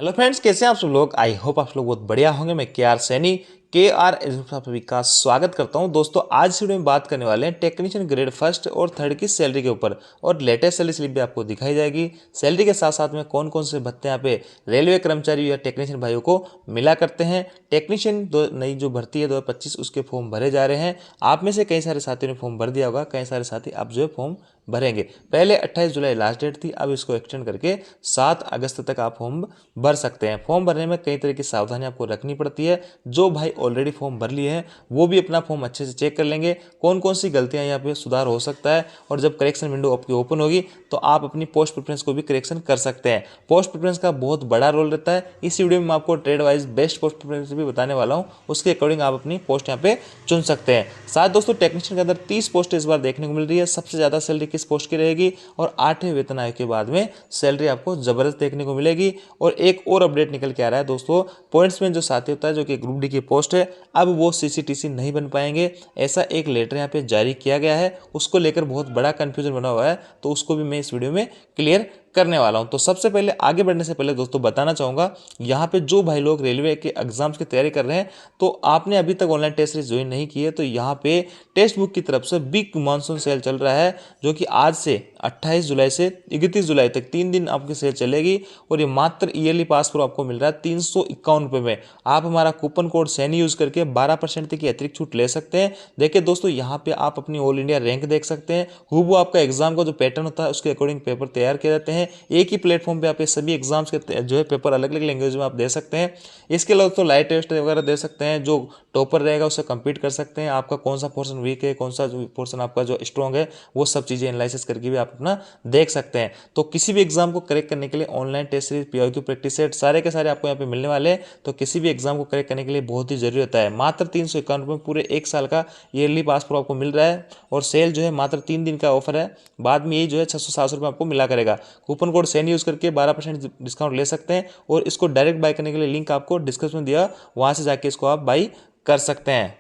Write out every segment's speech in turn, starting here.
Hello friends, कैसे हैं आप सब लोग। आई होप आप लोग बहुत बढ़िया होंगे। मैं के आर सैनी KR एजुकेशन आप सभी का स्वागत करता हूं। दोस्तों आज इस वीडियो में बात करने वाले हैं टेक्नीशियन ग्रेड फर्स्ट और थर्ड की सैलरी के ऊपर, और लेटेस्ट सैलरी स्लिप भी आपको दिखाई जाएगी। सैलरी के साथ साथ में कौन कौन से भत्ते यहाँ पे रेलवे कर्मचारी या टेक्नीशियन भाइयों को मिला करते हैं। टेक्नीशियन नई जो भर्ती है 2025 उसके फॉर्म भरे जा रहे हैं। आप में से कई सारे साथियों ने फॉर्म भर दिया होगा, कई सारे साथी आप जो है फॉर्म भरेंगे। पहले 28 जुलाई लास्ट डेट थी, अब इसको एक्सटेंड करके 7 अगस्त तक आप फॉर्म भर सकते हैं। फॉर्म भरने में कई तरह की सावधानी आपको रखनी पड़ती है। जो भाई ऑलरेडी फॉर्म भर लिए हैं वो भी अपना फॉर्म अच्छे से चेक कर लेंगे, कौन कौन सी गलतियां यहाँ पे सुधार हो सकता है। और जब करेक्शन विंडो आपकी ओपन होगी तो आप अपनी पोस्ट प्रेफरेंस को भी करेक्शन कर सकते हैं। पोस्ट प्रेफरेंस का बहुत बड़ा रोल रहता है। इस वीडियो में मैं आपको trade wise best post preference भी बताने वाला हूँ, उसके अकॉर्डिंग आप अपनी पोस्ट यहाँ पे चुन सकते हैं। साथ दोस्तों टेक्नीशियन के अंदर 30 पोस्ट इस बार देखने को मिल रही है। सबसे ज्यादा सैलरी किस पोस्ट की रहेगी, और 8वें वेतन आयोग के बाद में सैलरी आपको जबरदस्त देखने को मिलेगी। और एक और अपडेट निकल के आ रहा है दोस्तों, पॉइंट्स में जो साथी होता है जो कि ग्रुप डी की पोस्ट है, अब वो CCTC नहीं बन पाएंगे। ऐसा एक लेटर यहाँ पे जारी किया गया है, उसको लेकर बहुत बड़ा कंफ्यूजन बना हुआ है, तो उसको भी मैं इस वीडियो में क्लियर करने वाला हूं। तो सबसे पहले आगे बढ़ने से पहले दोस्तों बताना चाहूंगा, यहाँ पे जो भाई लोग रेलवे के एग्जाम्स की तैयारी कर रहे हैं, तो आपने अभी तक ऑनलाइन टेस्ट सीरीज ज्वाइन नहीं की है, तो यहाँ पे टेक्स्ट बुक की तरफ से बिग मानसून सेल चल रहा है, जो कि आज से 28 जुलाई से 31 जुलाई तक 3 दिन आपकी सेल चलेगी। और ये मात्र ईयरली पास पर आपको मिल रहा है 351 रुपये में। आप हमारा कूपन कोड सैनी यूज करके 12% तक की अतिरिक्त छूट ले सकते हैं। देखिए दोस्तों, यहाँ पे आप अपनी ऑल इंडिया रैंक देख सकते हैं। हूबहू आपका एग्जाम का जो पैटर्न होता है उसके अकॉर्डिंग पेपर तैयार किए जाते हैं। एक ही प्लेटफॉर्म पे आप ये सभी एग्जाम्स के जो है पेपर अलग अलग लैंग्वेज में आप दे सकते हैं। इसके अलावा तो लाइव टेस्ट वगैरह दे सकते हैं, जो टॉपर रहेगा उससे compete कर सकते हैं। आपका कौन सा पोर्शन वीक है, कौन सा पोर्शन आपका जो स्ट्रॉन्ग है, वो सब चीजें एनालिसिस करके भी आप अपना देख सकते हैं। तो किसी भी एग्जाम को करेक्ट करने के लिए online test series, PYQ practice set सारे के सारे आपको यहाँ पे मिलने वाले हैं। तो किसी भी एग्जाम को करेक्ट करने के लिए बहुत ही जरूरी होता है। मात्र 351 रुपये पूरे 1 साल का ईयरली पास प्रो आपको मिल रहा है। और सेल जो है मात्र 3 दिन का ऑफर है, बाद में यही जो है 607 रुपये आपको मिला करेगा। कूपन कोड सैनी यूज करके 12% डिस्काउंट ले सकते हैं। और इसको डायरेक्ट बाय करने के लिए लिंक आपको डिस्क्रिप्शन में दिया, वहां से जाके इसको आप बाई कर सकते हैं।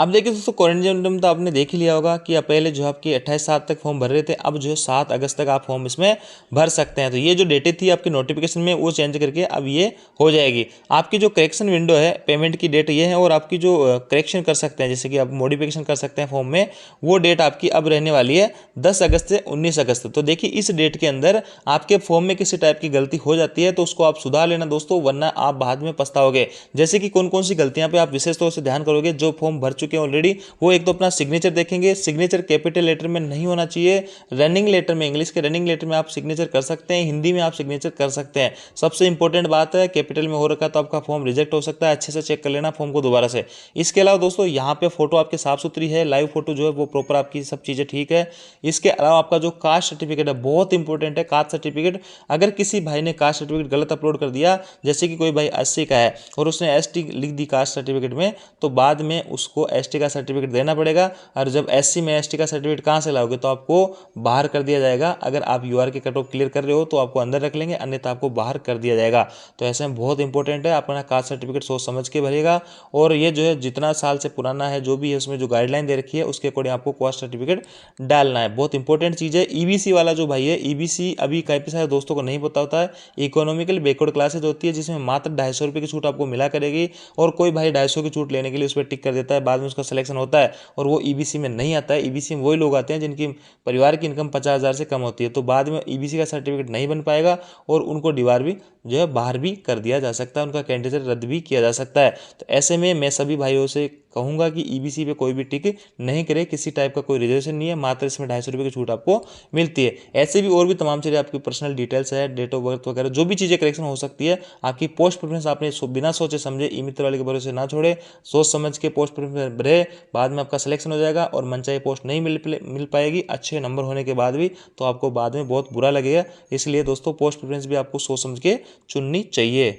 अब देखिए दोस्तों, क्वारंटाइन तो आपने देख ही लिया होगा कि पहले जो आपकी 28/7 तक फॉर्म भर रहे थे, अब जो है 7 अगस्त तक आप फॉर्म इसमें भर सकते हैं। तो ये जो डेटें थी आपकी नोटिफिकेशन में, वो चेंज करके अब ये हो जाएगी। आपकी जो करेक्शन विंडो है, पेमेंट की डेट ये है, और आपकी जो करेक्शन कर सकते हैं, जैसे कि आप मॉडिफिकेशन कर सकते हैं फॉर्म में, वो डेट आपकी अब रहने वाली है 10 अगस्त से 19 अगस्त। तो देखिए इस डेट के अंदर आपके फॉर्म में किसी टाइप की गलती हो जाती है तो उसको आप सुधार लेना दोस्तों, वरना आप बाद में पछताओगे। जैसे कि कौन कौन सी गलतियां पे आप विशेष तौर से ध्यान करोगे, जो फॉर्म भर चुके ऑलरेडी, वो एक तो अपना सिग्नेचर देखेंगे। सिग्नेचर कैपिटल लेटर में नहीं होना चाहिए। रनिंग लेटर में, इंग्लिश के रनिंग लेटर में आप सिग्नेचर कर सकते हैं, हिंदी में आप सिग्नेचर कर सकते हैं। सबसे इंपॉर्टेंट बात है, कैपिटल में हो रखा तो आपका फॉर्म रिजेक्ट हो सकता है। अच्छे से चेक कर लेना फॉर्म को दोबारा से। इसके अलावा दोस्तों, यहाँ पे फोटो आपकी साफ सुथरी है, लाइव फोटो जो है वो प्रॉपर, आपकी सब चीजें ठीक है। इसके अलावा आपका जो कास्ट सर्टिफिकेट है, बहुत इंपॉर्टेंट है कास्ट सर्टिफिकेट। अगर किसी भाई ने कास्ट सर्टिफिकेट गलत अपलोड कर दिया, जैसे कि कोई भाई 80 का है और उसने ST लिख दी कास्ट सर्टिफिकेट में, तो बाद में उसको ST का सर्टिफिकेट देना पड़ेगा। और जब SC में ST का सर्टिफिकेट कहां से लाओगे, तो आपको बाहर कर दिया जाएगा। अगर आप UR के कट ऑफ क्लियर कर रहे हो तो आपको अंदर रख लेंगे, अन्यथा आपको बाहर कर दिया जाएगा। तो ऐसे में बहुत इंपॉर्टेंट है, अपना कास्ट सर्टिफिकेट सोच समझ के भरेगा। और ये जो है जितना साल से पुराना है, जो भी है उसमें जो गाइडलाइन दे रखी है, उसके अकॉर्डिंग आपको कास्ट सर्टिफिकेट डालना है। बहुत इंपॉर्टेंट चीज है। EBC वाला जो भाई है, EBC अभी काफी सारे दोस्तों को नहीं पता होता है। इकोनॉमिकल बैकवर्ड क्लासेज होती है, जिसमें मात्र 250 रुपये की छूट आपको मिला करेगी। और कोई भाई 250 की छूट लेने के लिए उस पर टिक कर देता है, बाद में उसका सिलेक्शन होता है और वो EBC में नहीं आता है। EBC में वही लोग आते हैं जिनकी परिवार की इनकम 50,000 से कम होती है, तो बाद में EBC का सर्टिफिकेट नहीं बन पाएगा और उनको दीवार भी जो है बाहर भी कर दिया जा सकता है, उनका कैंडिडेट रद्द भी किया जा सकता है। तो ऐसे में मैं सभी भाइयों से कहूंगा कि EBC पे कोई भी टिक नहीं करे, किसी टाइप का कोई रिजर्वेशन नहीं है, मात्र इसमें 250 रुपये की छूट आपको मिलती है। ऐसे भी और भी तमाम चीज़ें, आपकी पर्सनल डिटेल्स है, डेट ऑफ बर्थ वगैरह, जो भी चीज़ें करेक्शन हो सकती है। आपकी पोस्ट प्रेफरेंस आपने बिना सोचे समझे ई मित्र वाले के भरोसे ना छोड़े, सोच समझ के पोस्ट प्रेफरेंस भरे, बाद में आपका सिलेक्शन हो जाएगा और मनचाही पोस्ट नहीं मिल पाएगी अच्छे नंबर होने के बाद भी, तो आपको बाद में बहुत बुरा लगेगा। इसलिए दोस्तों, पोस्ट प्रेफरेंस भी आपको सोच समझ के चुननी चाहिए।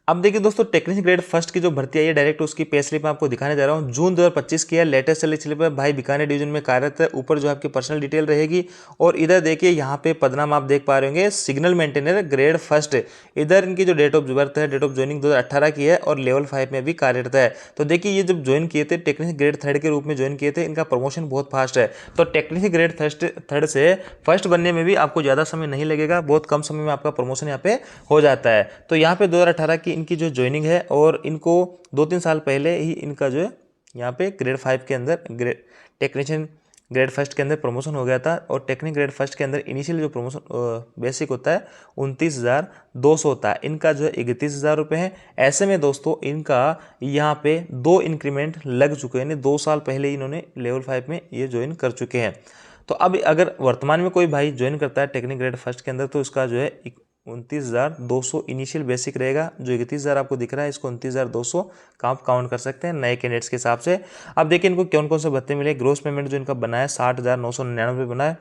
अब देखिए दोस्तों, टेक्निशियन ग्रेड फर्स्ट की जो भर्ती आई है डायरेक्ट उसकी पे स्लिप मैं आपको दिखाने जा रहा हूँ। जून 2025 की है, लेटेस्ट सैलरी स्लिप है भाई, बीकानेर डिवीजन में कार्यरत है। ऊपर जो आपकी पर्सनल डिटेल रहेगी और इधर देखिए यहाँ पे पदनाम आप देख पा रहे होंगे, सिग्नल मेंटेनर ग्रेड फर्स्ट। इधर इनकी जो डेट ऑफ बर्थ है, डेट ऑफ ज्वाइनिंग 2018 की है और लेवल 5 में भी कार्यरत है। तो देखिए ये जब ज्वाइन किए थे टेक्निशियन ग्रेड थर्ड के रूप में ज्वाइन किए थे, इनका प्रमोशन बहुत फास्ट है। तो टेक्निशियन ग्रेड थर्ड से फर्स्ट बनने में भी आपको ज़्यादा समय नहीं लगेगा, बहुत कम समय में आपका प्रमोशन यहाँ पे हो जाता है। तो यहाँ पे 2018 की इनकी जो ज्वाइनिंग है और इनको 2-3 साल पहले ही इनका जो है यहाँ पे ग्रेड 5 के अंदर टेक्नीशियन ग्रेड फर्स्ट के अंदर प्रमोशन हो गया था। और टेक्निक ग्रेड फर्स्ट के अंदर इनिशियल जो प्रमोशन बेसिक होता है 29,200 होता है, इनका जो है 31,000 रुपये है। ऐसे में दोस्तों इनका यहाँ पे 2 इंक्रीमेंट लग चुके हैं, यानी 2 साल पहले इन्होंने लेवल 5 में ये ज्वाइन कर चुके हैं। तो अब अगर वर्तमान में कोई भाई ज्वाइन करता है टेक्निक ग्रेड फर्स्ट के अंदर तो इसका जो है 29,200 इनिशियल बेसिक रहेगा। जो 31,000 आपको दिख रहा है इसको 29,200 का आप काउंट कर सकते हैं नए कैंडिडेट्स के हिसाब से। अब देखिए इनको कौन कौन से भत्ते मिले। ग्रोस पेमेंट जो इनका बना है 60,999 बना है।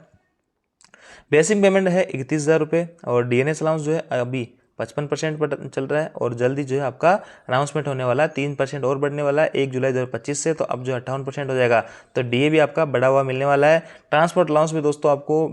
बेसिक पेमेंट है 31,000 रुपये और डीएनएस अलाउंस जो है अभी 55% पर चल रहा है और जल्दी जो है आपका अनाउंसमेंट होने वाला है, 3% और बढ़ने वाला है 1 जुलाई 2025 से। तो अब जो 58% हो जाएगा। तो डीए भी आपका बढ़ा हुआ मिलने वाला है। ट्रांसपोर्ट अलाउंस भी दोस्तों आपको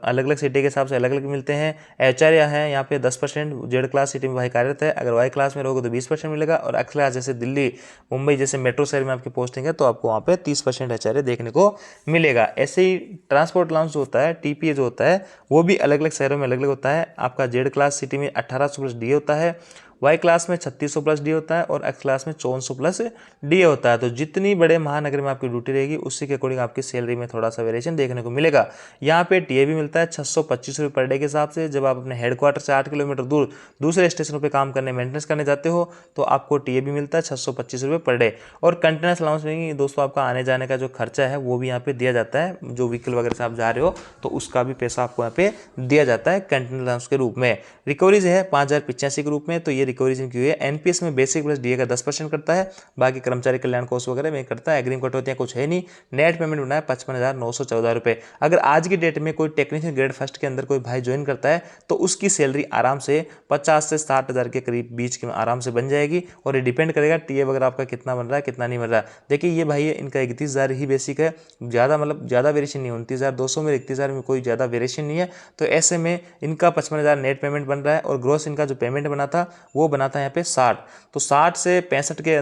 अलग अलग सिटी के हिसाब से अलग अलग मिलते हैं। एचआरए है यहाँ पे 10%, जेड क्लास सिटी में भाई कार्यरत है। अगर वाई क्लास में रहोगे तो 20% मिलेगा और एक्स क्लास जैसे दिल्ली मुंबई जैसे मेट्रो शहर में आपकी पोस्टिंग है तो आपको वहाँ पे 30% एचआरए देखने को मिलेगा। ऐसे ही ट्रांसपोर्ट अलाउंस जो होता है, टीपीए जो होता है वो भी अलग अलग शहरों में अलग अलग होता है। आपका जेड क्लास सिटी में 1800 प्लस डी होता है, वाई क्लास में 3600 प्लस डी होता है और एक्स क्लास में 5400 प्लस डी होता है। तो जितनी बड़े महानगर में आपकी ड्यूटी रहेगी उसी के अकॉर्डिंग आपकी सैलरी में थोड़ा सा वेरिएशन देखने को मिलेगा। यहाँ पे टीए भी मिलता है 625 रुपये पर डे के हिसाब से। जब आप अपने हेडक्वार्टर से 8 किलोमीटर दूर दूसरे स्टेशनों पर काम करने मेंटेनेंस करने जाते हो तो आपको टीए भी मिलता है 625 रुपये पर डे। और कंटेनेंस अलाउंस में दोस्तों आपका आने जाने का जो खर्चा है वो भी यहाँ पे दिया जाता है। जो व्हीकल वगैरह से आप जा रहे हो तो उसका भी पैसा आपको यहाँ पे दिया जाता है कंटेनेंस अलाउंस के रूप में। रिकवरीज है 5,085 के रूप में। तो ये रिकवरीज इनकी हुई है। एनपीएस में बेसिक प्लस डीए का 10% करता है, बाकी कर्मचारी कल्याण कोष वगैरह में करता है। एग्रीम कटौतियां कुछ है नहीं। नेट पेमेंट बना है 55,914 रुपये। अगर आज की डेट में कोई टेक्नीशियन ग्रेड फर्स्ट के अंदर कोई भाई ज्वाइन करता है तो उसकी सैलरी आराम से 50 से 60,000 के करीब बीच की आराम से बन जाएगी। और ये डिपेंड करेगा टीए वगैरह आपका कितना बन रहा है कितना नहीं बन रहा है। देखिए ये भाई इनका 31,000 ही बेसिक है, ज़्यादा मतलब ज़्यादा वेरिएशन नहीं है। 29,200 में 31,000 में कोई ज़्यादा वेरिएशन नहीं है। तो ऐसे में इनका 55,000 नेट पेमेंट बन रहा है और ग्रोस इनका जो पेमेंट बना था वो बना था यहाँ पे 60। तो 60 से 65 के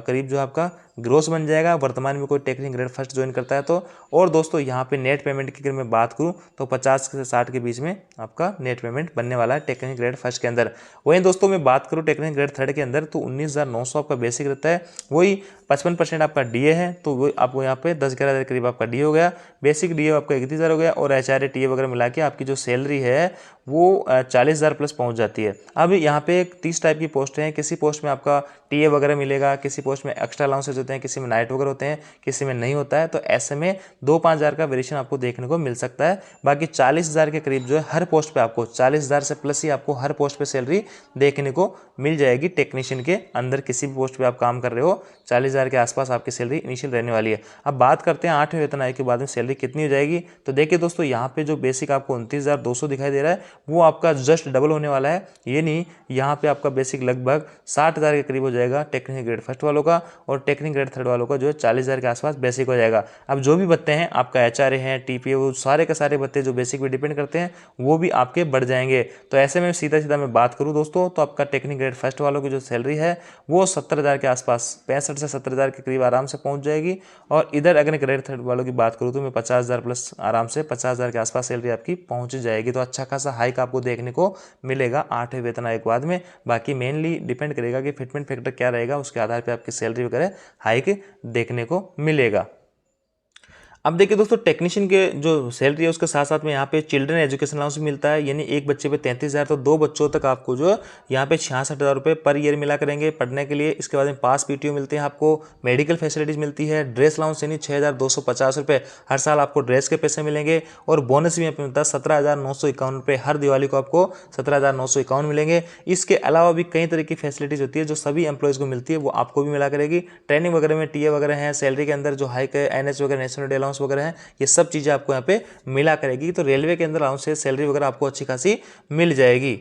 करीब जो आपका ग्रोस बन जाएगा वर्तमान में कोई टेक्निशियन ग्रेड फर्स्ट ज्वाइन करता है तो। और दोस्तों यहाँ पे नेट पेमेंट की अगर मैं बात करूँ तो 50 से 60 के बीच में आपका नेट पेमेंट बनने वाला है टेक्निशियन ग्रेड फर्स्ट के अंदर। वहीं दोस्तों मैं बात करूँ टेक्निशियन ग्रेड थर्ड के अंदर तो 19,900 आपका बेसिक रहता है, वही 55% आपका डीए है। तो वो आपको यहाँ पे 10-11,000 करीब आपका डीए हो गया। बेसिक डीए आपका 31,000 हो गया और एचआरए टीए वगैरह मिला के आपकी जो सैलरी है वो 40,000 प्लस पहुंच जाती है। अब यहाँ पे 30 टाइप की पोस्टें हैं। किसी पोस्ट में आपका टीए वगैरह मिलेगा, किसी पोस्ट में एक्स्ट्रा अलाउंसेस होते हैं, किसी में नाइट वगैरह होते हैं, किसी में नहीं होता है। तो ऐसे में 2-5 हज़ार का वेरिएशन आपको देखने को मिल सकता है। बाकी 40,000 के करीब जो है हर पोस्ट पे आपको 40,000 से प्लस ही आपको हर पोस्ट पे सैलरी देखने को मिल जाएगी। टेक्नीशियन के अंदर किसी भी पोस्ट पे आप काम कर रहे हो 40,000 के आसपास आपकी सैलरी इनिशियल रहने वाली है। अब बात करते हैं 8वें वेतन आयोग के बाद में सैलरी कितनी हो जाएगी। तो देखिए दोस्तों यहाँ पे जो बेसिक आपको 29,200 दिखाई दे रहा है वो आपका जस्ट डबल होने वाला है। ये नहीं, यहाँ पे आपका बेसिक लगभग 60,000 के करीब हो जाएगा टेक्निशियन ग्रेड फर्स्ट वालों का और टेक्निशियन ग्रेड थर्ड वालों का जो है 40,000 के आसपास बेसिक हो जाएगा। अब जो भी भत्ते हैं आपका एचआरए है, टीपीए, वो सारे के सारे भत्ते जो बेसिक पे डिपेंड करते हैं वो भी आपके बढ़ जाएंगे। तो ऐसे में सीधा सीधा मैं बात करूँ दोस्तों तो आपका टेक्निशियन ग्रेड फर्स्ट वालों की जो सैलरी है वो 70,000 के आसपास 65 से 70,000 के करीब आराम से पहुंच जाएगी। और इधर अगर ग्रेड थर्ड वालों की बात करूँ तो मैं 50,000 प्लस आराम से 50,000 के आसपास सैलरी आपकी पहुंच जाएगी। तो अच्छा खासा हाइक आपको देखने को मिलेगा 8वें वेतन आयोग के बाद में। बाकी मेनली डिपेंड करेगा कि फिटमेंट फैक्टर क्या रहेगा, उसके आधार पर आपकी सैलरी वगैरह हाइक देखने को मिलेगा। अब देखिए दोस्तों टेक्नीशियन के जो सैलरी है उसके साथ साथ में यहाँ पे चिल्ड्रन एजुकेशन अलाउंस भी मिलता है, यानी एक बच्चे पे 33,000 तो 2 बच्चों तक आपको जो यहाँ पे 66,000 रुपये पर ईयर मिला करेंगे पढ़ने के लिए। इसके बाद में पास पीटीओ मिलते हैं आपको, मेडिकल फैसिलिटीज मिलती है, ड्रेस अलाउंस यानी 6,250 रुपये हर साल आपको ड्रेस के पैसे मिलेंगे। और बोनस भी यहाँ पे मिलता है 17,951 रुपये हर दिवाली को आपको 17,951 मिलेंगे। इसके अलावा भी कई तरह की फैसिलिटीज होती है जो सभी एम्प्लॉयज़ को मिलती है वो आपको भी मिला करेगी। ट्रेनिंग वगैरह में टीए वगैरह है, सैलरी के अंदर जो हाइक है, एनएच वगैरह नेशनल डे अलाउंस वगैरह है, ये सब चीज़ें आपको यहाँ पे मिला करेगी। तो रेलवे के अंदर अलाउंस से सैलरी वगैरह आपको अच्छी खासी मिल जाएगी।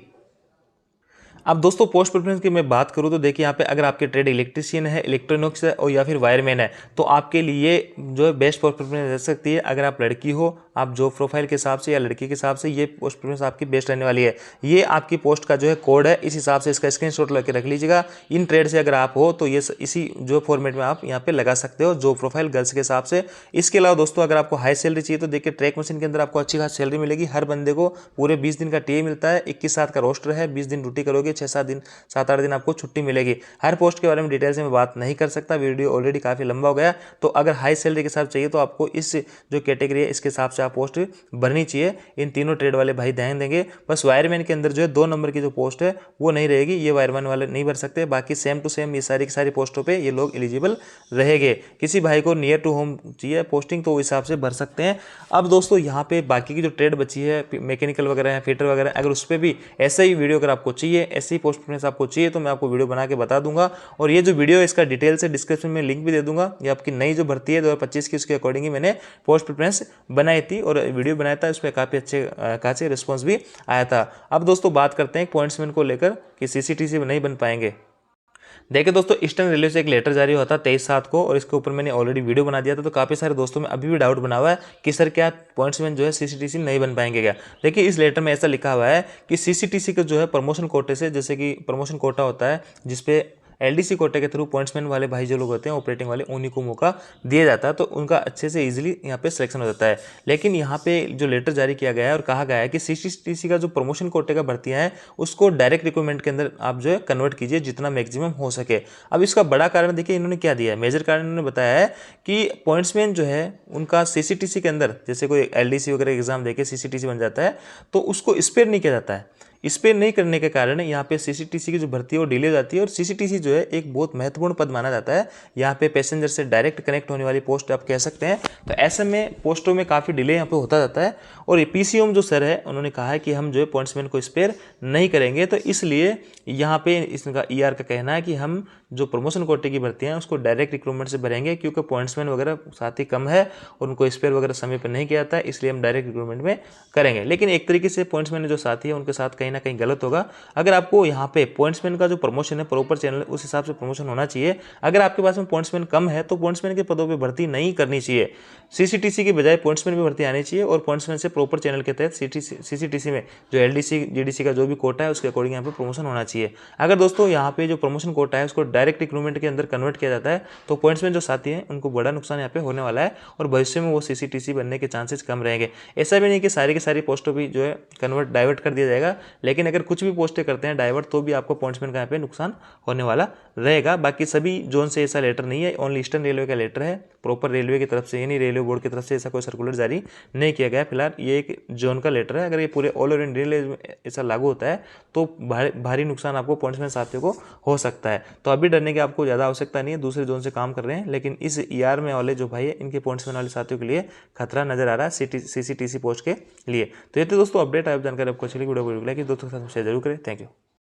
अब दोस्तों पोस्ट प्रेफरेंस की मैं बात करूं तो देखिए यहाँ पे अगर आपके ट्रेड इलेक्ट्रीशियन है, इलेक्ट्रॉनिक्स है और या फिर वायरमैन है तो आपके लिए जो है बेस्ट पोस्ट प्रेफरेंस रह सकती है। अगर आप लड़की हो, आप जॉब प्रोफाइल के हिसाब से या लड़की के हिसाब से ये पोस्ट प्रेफरेंस आपकी बेस्ट रहने वाली है। ये आपकी पोस्ट का जो है कोड है, इस हिसाब से इसका स्क्रीनशॉट लेके रख लीजिएगा। इन ट्रेड से अगर आप हो तो ये इसी जो फॉर्मेट में आप यहाँ पे लगा सकते हो जॉब प्रोफाइल गर्ल्स के हिसाब से। इसके अलावा दोस्तों अगर आपको हाई सैलरी चाहिए तो देखिए ट्रैक मशीन के अंदर आपको अच्छी खासी सैलरी मिलेगी। हर बंदे को पूरे 20 दिन का टीए मिलता है, 21/7 का रोस्टर है, 20 दिन ड्यूटी करोगे, 7-8 दिन आपको छुट्टी मिलेगी। हर पोस्ट के बारे में डिटेल से मैं बात नहीं कर सकता, वीडियो ऑलरेडी काफ़ी लंबा हो गया। तो अगर हाई सैलरी के साथ चाहिए तो आपको इस जो कैटेगरी है इसके हिसाब से आप पोस्ट भरनी चाहिए। इन तीनों ट्रेड वाले भाई ध्यान देंगे। बस वायरमैन के अंदर जो है 2 नंबर की जो पोस्ट है वो नहीं रहेगी, ये वायरमैन वाले नहीं भर सकते। बाकी सेम टू सेम ये सारी की सारी पोस्टों पर ये लोग एलिजिबल रहेंगे। किसी भाई को नियर टू होम चाहिए पोस्टिंग तो उस हिसाब से भर सकते हैं। अब दोस्तों यहाँ पे बाकी की जो ट्रेड बची है मैकेनिकल वगैरह है, फिटर वगैरह, अगर उस पर भी ऐसा ही वीडियो अगर आपको चाहिए, ऐसी पोस्ट प्रेफरेंस आपको चाहिए तो मैं आपको वीडियो बना के बता दूंगा। और ये जो वीडियो है इसका डिटेल से डिस्क्रिप्शन में लिंक भी दे दूंगा। ये आपकी नई जो भर्ती है 2025 की, उसके अकॉर्डिंग ही मैंने पोस्ट प्रेफरेंस बनाई थी और वीडियो बनाया था। उस पर काफ़ी अच्छे खासे रिस्पॉन्स भी आया था। अब दोस्तों बात करते हैं पॉइंट्समैन को लेकर कि सीसीटीसी नहीं बन पाएंगे। देखिए दोस्तों ईस्टर्न रेलवे से एक लेटर जारी हुआ था 23/7 को और इसके ऊपर मैंने ऑलरेडी वीडियो बना दिया था। तो काफ़ी सारे दोस्तों में अभी भी डाउट बना हुआ है कि सर क्या पॉइंट्समैन जो है सीसीटीसी नहीं बन पाएंगे क्या। देखिए इस लेटर में ऐसा लिखा हुआ है कि सीसीटीसी का जो है प्रमोशन कोटे से, जैसे कि प्रमोशन कोटा होता है जिसपे एलडीसी कोटे के थ्रू पॉइंट्समैन वाले भाई जो लोग होते हैं ऑपरेटिंग वाले, उन्हीं को मौका दिया जाता है। तो उनका अच्छे से इजीली यहाँ पे सिलेक्शन हो जाता है। लेकिन यहाँ पे जो लेटर जारी किया गया है और कहा गया है कि सीसीटीसी का जो प्रमोशन कोटे का भर्तियां हैं उसको डायरेक्ट रिक्रूटमेंट के अंदर आप जो है कन्वर्ट कीजिए जितना मैक्सिमम हो सके। अब इसका बड़ा कारण देखिए इन्होंने क्या दिया है, मेजर कारण इन्होंने बताया है कि पॉइंट्समैन जो है उनका सीसीटीसी के अंदर, जैसे कोई एलडीसी वगैरह एग्जाम देके सीसीटीसी बन जाता है तो उसको स्पेयर नहीं किया जाता है। स्पेयर नहीं करने के कारण यहाँ पे सीसीटीसी की जो भर्ती है वो डिले हो जाती है। और सीसीटीसी जो है एक बहुत महत्वपूर्ण पद माना जाता है। यहाँ पे पैसेंजर से डायरेक्ट कनेक्ट होने वाली पोस्ट आप कह सकते हैं। तो ऐसे में पोस्टों में काफ़ी डिले यहाँ पे होता जाता है। और ये पीसीओम जो सर है उन्होंने कहा है कि हम जो है पॉइंट्समैन को स्पेयर नहीं करेंगे। तो इसलिए यहाँ पे इसका ईआर का कहना है कि हम जो प्रमोशन कोटे की भर्तियां हैं उसको डायरेक्ट रिक्रूटमेंट से भरेंगे, क्योंकि पॉइंट्समैन वगैरह साथ ही कम है और उनको स्पेयर वगैरह समय पर नहीं किया जाता है, इसलिए हम डायरेक्ट रिक्रूटमेंट में करेंगे। लेकिन एक तरीके से पॉइंट्समैन जो साथी है उनके साथ कहीं ना कहीं गलत होगा। अगर आपको यहाँ पे पॉइंट्समैन का जो प्रमोशन है प्रॉपर चैनल उस हिसाब से प्रमोशन होना चाहिए। अगर आपके पास में पॉइंट्समैन कम है तो पॉइंट्समैन के पदों पर भर्ती नहीं करनी चाहिए। सीसीटीसी की बजाय पॉइंट्समैन में भर्ती आनी चाहिए और पॉइंट्समैन से प्रॉपर चैनल के तहत सीसीटीसी में जो एलडीसी जीडीसी का जो भी कोटा है उसके अकॉर्डिंग यहाँ पे प्रमोशन होना चाहिए। अगर दोस्तों यहाँ पे जो प्रमोशन कोटा है उसको डायरेक्ट रिक्रूटमेंट के अंदर कन्वर्ट किया जाता है तो पॉइंट्समैन जो साथी हैं उनको बड़ा नुकसान यहाँ पे होने वाला है और भविष्य में वो सीसीटीसी बनने के चांसेस कम रहेंगे। ऐसा भी नहीं कि सारी की सारी पोस्टों भी जो है डाइवर्ट कर दिया जाएगा, लेकिन अगर कुछ भी पोस्टें करते हैं डाइवर्ट तो भी आपको पॉइंट्समैन का यहाँ पे नुकसान होने वाला रहेगा। बाकी सभी जोन से ऐसा लेटर नहीं है, ओनली ईस्टर्न रेलवे का लेटर है। प्रॉपर रेलवे की तरफ से यानी रेलवे बोर्ड की तरफ से ऐसा कोई सर्कुलर जारी नहीं किया गया। फिलहाल ये एक जोन का लेटर है। अगर ये पूरे ऑल ओवर इंडिया में ऐसा लागू होता है तो भारी नुकसान आपको पॉइंट्समैन साथियों को हो सकता है। तो अभी डरने की आपको ज़्यादा आवश्यकता नहीं है, दूसरे जोन से काम कर रहे हैं। लेकिन इस ईआर में वाले जो भाई है इनके पॉइंट्समैन वाले साथियों के लिए खतरा नजर आ रहा है सीसीटीसी पोस्ट के लिए। तो ये तो दोस्तों अपडेट है। जानकारी आपको अच्छी लगी वीडियो को लाइक दोस्तों के साथ शेयर जरूर करें। Thank you.